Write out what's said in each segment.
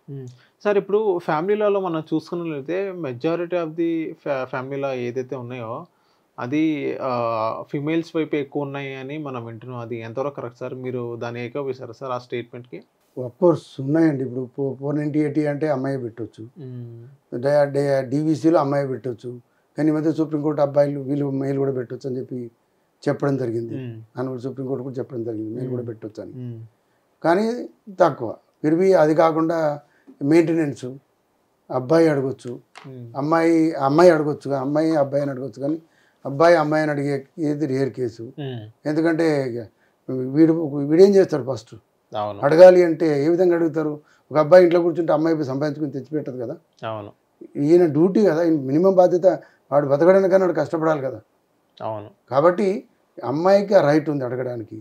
హ్మ్. సార్ ఇప్పుడు ఫ్యామిలీలలో మనం చూసుకున్నట్లయితే మెజారిటీ ఆఫ్ ది ఫ్యామిలీలో ఏదైతే ఉన్నాయో అది ఫీమేల్స్ వైపు ఎక్కువున్నాయి అని మనం వింటున్నాం. అది ఎంతవరకు కరెక్ట్ సార్? మీరు దాన్ని ఏకీభవిస్తారా సార్ ఆ స్టేట్‌మెంట్‌కి? కోర్స్ ఉన్నాయండి. ఇప్పుడు 490/80 అంటే అమ్మాయే పెట్టొచ్చు. హ్మ్. డే డే డీవీసీలో అమ్మాయే పెట్టొచ్చు. కానీ ఈ మధ్య సుప్రీంకోర్టు అబ్బాయిలు వీళ్ళు మెయిల్ కూడా పెట్టొచ్చు అని చెప్పి చెప్పడం జరిగింది. హ్మ్. ఆనరబుల్ సుప్రీంకోర్టు కూడా చెప్పడం జరిగింది. మెయిల్ కూడా పెట్టొచ్చు అని. హ్మ్. కానీ తక్కువ. ఫిర్‌బీ అది కాకుండా మెయింటెనెన్స్ అబ్బాయి అడగొచ్చు. హ్మ్. అమ్మాయి అడగొచ్చు. అమ్మాయి అబ్బాయిని అడగొచ్చు. కానీ అబ్బాయి అమ్మాయిని అడిగే ఇది రేర్ కేసు. హ్మ్. ఎందుకంటే వీడేం చేస్తాడు ఫస్ట్ అవును. అడగాలి అంటే ఏ విధంగా అడుగుతారు? ఒక అబ్బాయి ఇంట్లో కూర్చుంటే అమ్మాయి సంపాదించుకుని తెచ్చిపెట్టదు కదా. అవును. ఈయన డ్యూటీ కదా, ఈయన మినిమం బాధ్యత వాడు బతకడానికన్నా వాడు కష్టపడాలి కదా. అవును. కాబట్టి అమ్మాయికి ఆ రైట్ ఉంది అడగడానికి.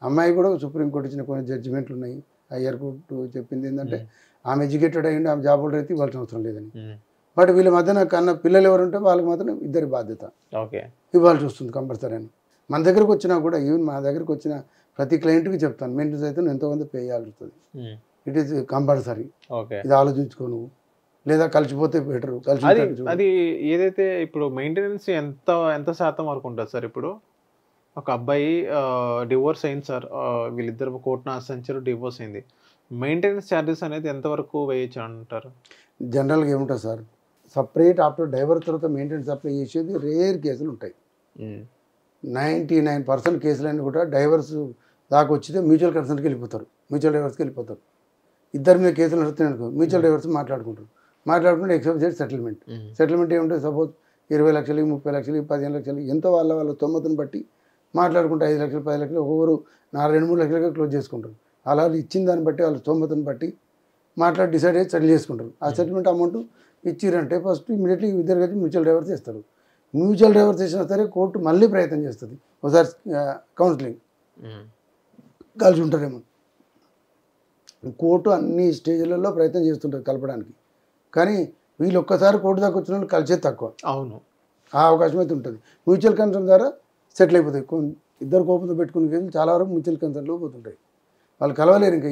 అమ్మాయి కూడా సుప్రీంకోర్టు ఇచ్చిన కొన్ని జడ్జిమెంట్లు ఉన్నాయి. హయ్యర్ కోర్టు చెప్పింది ఏంటంటే ఆమె ఎడ్యుకేటెడ్ అయ్యింది, ఆమె జాబ్ హోల్డర్ అయితే ఇవ్వాల్సిన అవసరం లేదని. బట్ వీళ్ళ మధ్యన కన్నా పిల్లలు ఎవరుంటే వాళ్ళకి మాత్రం ఇద్దరి బాధ్యత ఓకే. ఇవ్వాల్సి వస్తుంది కంపల్సరీ అని. మన దగ్గరకు వచ్చినా కూడా ఈవెన్ మా దగ్గరకు వచ్చిన ప్రతి క్లయింట్కి చెప్తాను, మెయింటెనెన్స్ అయితే నువ్వు ఎంతోమంది పే చేయాల్సి వస్తుంది. It is compulsory. ఓకే. ఇది ఆలోచించుకో నువ్వు, లేదా కలిసిపోతే బెటరు. అది ఏదైతే ఇప్పుడు మెయింటెనెన్స్ ఎంత ఎంత శాతం వరకు ఉంటుంది సార్ ఇప్పుడు? ఒక అబ్బాయి డివోర్స్ అయింది సార్. వీళ్ళిద్దరు కోర్ట్‌ని ఆశ్రయించారు. డివోర్స్ అయింది. మెయింటెనెన్స్ చార్జెస్ అనేది ఎంత వరకు వేయొచ్చు అంటారు? జనరల్గా ఏముంటుంది సార్, సపరేట్ ఆఫ్టర్ డైవర్స్ తర్వాత మెయింటెనెన్స్ అప్లై చేసేది రేర్ కేసులు ఉంటాయి. 99% కేసులన్నీ కూడా డైవర్స్ దాకా వచ్చితే మ్యూచువల్ కన్సెంట్కి వెళ్ళిపోతారు, మ్యూచువల్ డైవర్స్కి వెళ్ళిపోతారు. ఇద్దరి మీద కేసులు నడుస్తున్నాయి అనుకో, మ్యూచువల్ డైవర్స్ మాట్లాడుకుంటే ఎక్సెప్ట్ సెటిల్మెంట్ ఏముంటుంది, సపోజ్ 20 లక్షలు, 30 లక్షలు, 15 లక్షలు ఎంతో వాళ్ళ తొమ్మతిని బట్టి మాట్లాడుకుంటే 5 లక్షలు, 10 లక్షలు ఒక్కొక్కరు 2-3 లక్షలుగా క్లోజ్ చేసుకుంటారు. అలా ఇచ్చిన దాన్ని బట్టి వాళ్ళ తొమ్మతిని బట్టి మాట్లాడి డిసైడ్ అయ్యి సెటిల్ చేసుకుంటారు. ఆ సెటిల్మెంట్ అమౌంట్ ఇచ్చిరంటే ఫస్ట్ ఇమీడియట్లీ ఇద్దరు కలిసి మ్యూచువల్ డైవర్స్ చేస్తారు. మ్యూచువల్ డైవర్స్ చేసినా సరే కోర్టు మళ్ళీ ప్రయత్నం చేస్తుంది, ఒకసారి కౌన్సిలింగ్ కలిసి ఉంటారేమో. కోర్టు అన్ని స్టేజ్లలో ప్రయత్నం చేస్తుంటుంది కలపడానికి. కానీ వీళ్ళు ఒక్కసారి కోర్టు దాకా వచ్చిన వాళ్ళు కలిసేది తక్కువ. అవును. ఆ అవకాశం అయితే ఉంటుంది. మ్యూచువల్ కన్సర్న్ ద్వారా సెటిల్ అయిపోతాయి. ఇద్దరు కోపంతో పెట్టుకునే కేసులు చాలా వరకు మ్యూచువల్ కన్సర్న్లో పోతుంటాయి. వాళ్ళు కలవలేరు. ఇంకా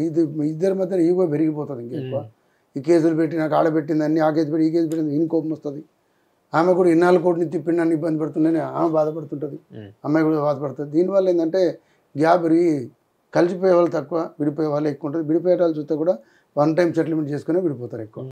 ఇద్దరి మధ్య ఈగో పెరిగిపోతుంది. ఇంకా ఎక్కువ ఈ కేసులు పెట్టి నాకు ఆడబెట్టింది అన్ని, ఆ కేసు పెట్టి ఈ కేసు పెట్టింది, ఈయన కోపం వస్తుంది. ఆమె కూడా ఇన్నాళ్ళు కోర్టుని తిప్పిండి నన్ను ఇబ్బంది పడుతుందని ఆమె బాధపడుతుంటుంది, అమ్మాయి కూడా బాధపడుతుంది. దీనివల్ల ఏంటంటే గ్యాప్ పెరిగి కలిసిపోయే వాళ్ళు తక్కువ, విడిపోయే వాళ్ళు ఎక్కువ ఉంటుంది. విడిపోయే వాళ్ళు చూస్తే కూడా వన్ టైం సెటిల్మెంట్ చేసుకుని విడిపోతారు ఎక్కువ.